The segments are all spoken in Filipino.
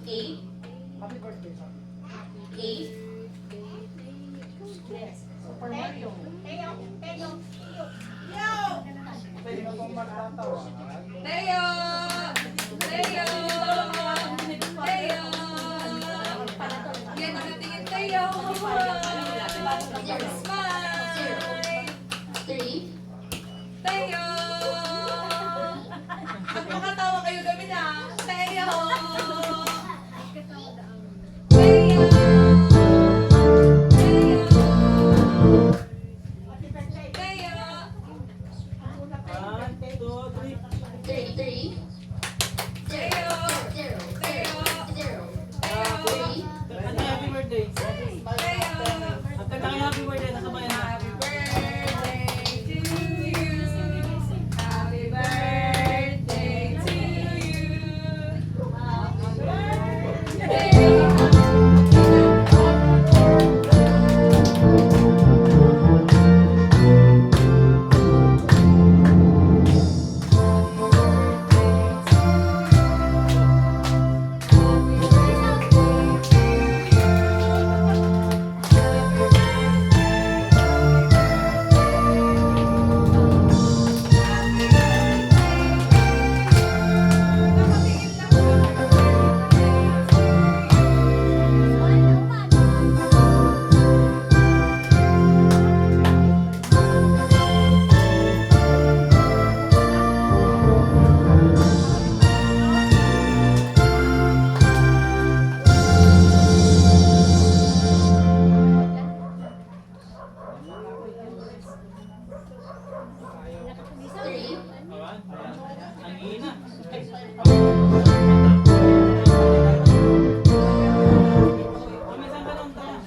Eight. Happy birthday, son. Eight. Super Mario. Teo! Pwede ka pong magtatawa. Teo! Teo! Teo! Yan, nakatingin Teo! Smile! Three. Teo! Magpakatawa kayo gabi na! Teo! Teo! Three. Zero. Zero. Zero. Three. Happy birthday. Happy birthday. Nasabay na. Happy birthday to you. Happy birthday to you. Three. Ang ina. Kumisan ka lang tayo.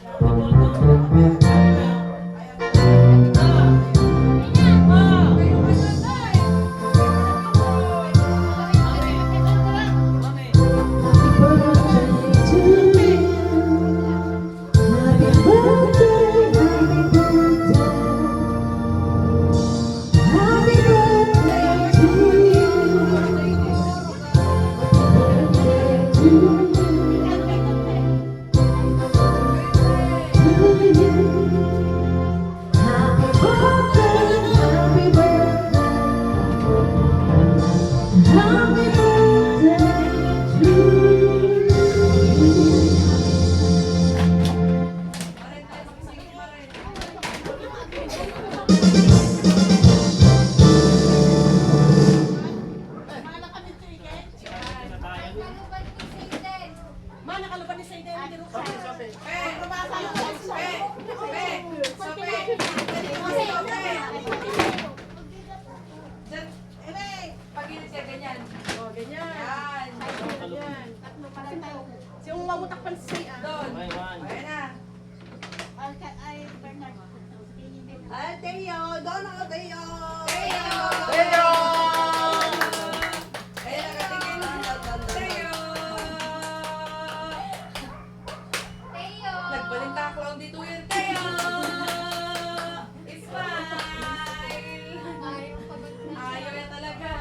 Pag-ilit ka ganyan. Yan. Yung mamutakpan si Doon. May one. Ayan na. Teo! Doon ako, Teo! Teo! Teo! Ayan, nakatingin. Teo! Nagbalintaklaw dito yan. Teo! Smile! Ayaw yan talaga.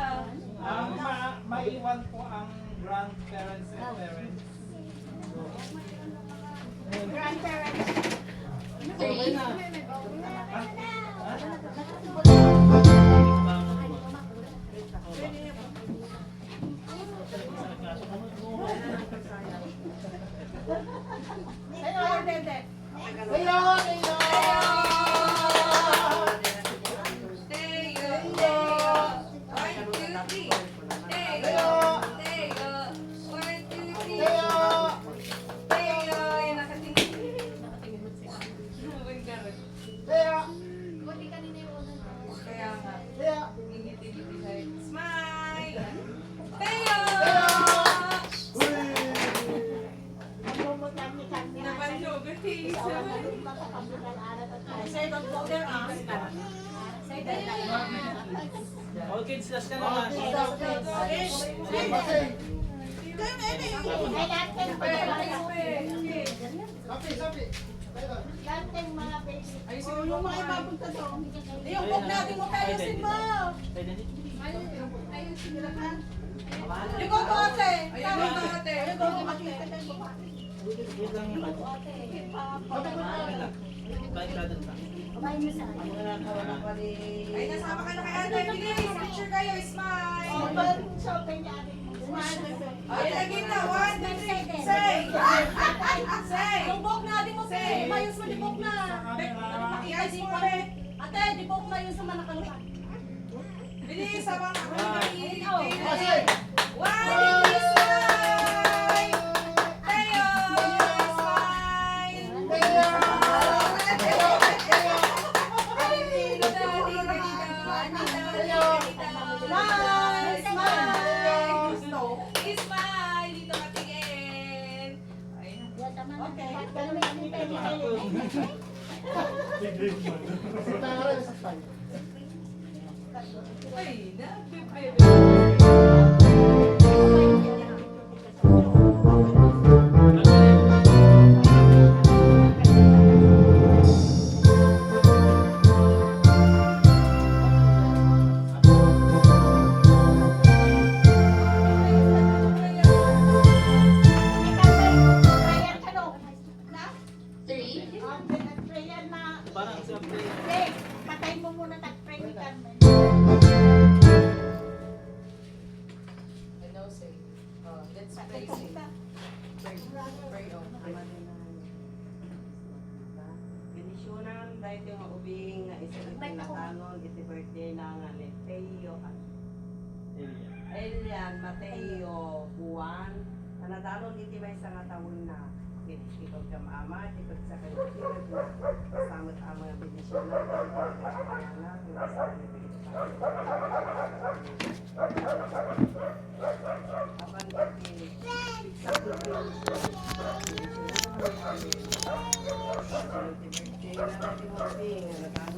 Maiwan po ang grandparents and parents. Grandparents! Three. Teo! Dede! Teo! Teo! Teo! Teo! 1, 2, 3. Teo! Teo! 1, 2, 3. Teo! Teo! Yan, nakatingin. Nakatingin ka rin. Teo! Kaya nga. Teo! Ngingiti-ngiti sa'yo. Smile! Teo! Naman yung gatis. Say don't go there, ah. All kids, last ka na. Sabi. Ayusin mo Yung mga ipapunta doon. Yung book natin mo, ayusin mo! Pwede dito. Ayusin nila ka. You go to ate. Ayun ang ate. You go to ate. Wait lang yung card. Wait lang. Balik ka doon pa. Ay, nasama ka na kay ate. Bilis, picture kayo. Smile. Open shopping niya. Smile. Ay, lagi na. 1, 2, 3. Say. Say. Dibok na, dibok na. Say. Mayos mo, dibok na. I-eyes mo ulit. Ate, dibok na yun sa manakaluhan. Bilis, habang ako na kami. Kasi. 1, 2, 3, smile. Tayo. Smile. Teo. Smile, smile. Smile. Dito ka tingin. Ayun. Okay. Ay, nabibebe. Three, Parang sa play. Patay mo muna tag-pray ni Carmen. I know, say. Let's play, say. Pray, oh. Benisyonan dahil yung maubing nga isa ng tinatanon iti birthday na nga ni Teo at Elian Mateo Juan nanadanon iti may isang taon na ikot ka maama ikot sa kalimutin na samot ang mga benisyonan dahil yung nagkakayanan ng isa ni Apan iti sa kulong benisyonan birthday na natin mo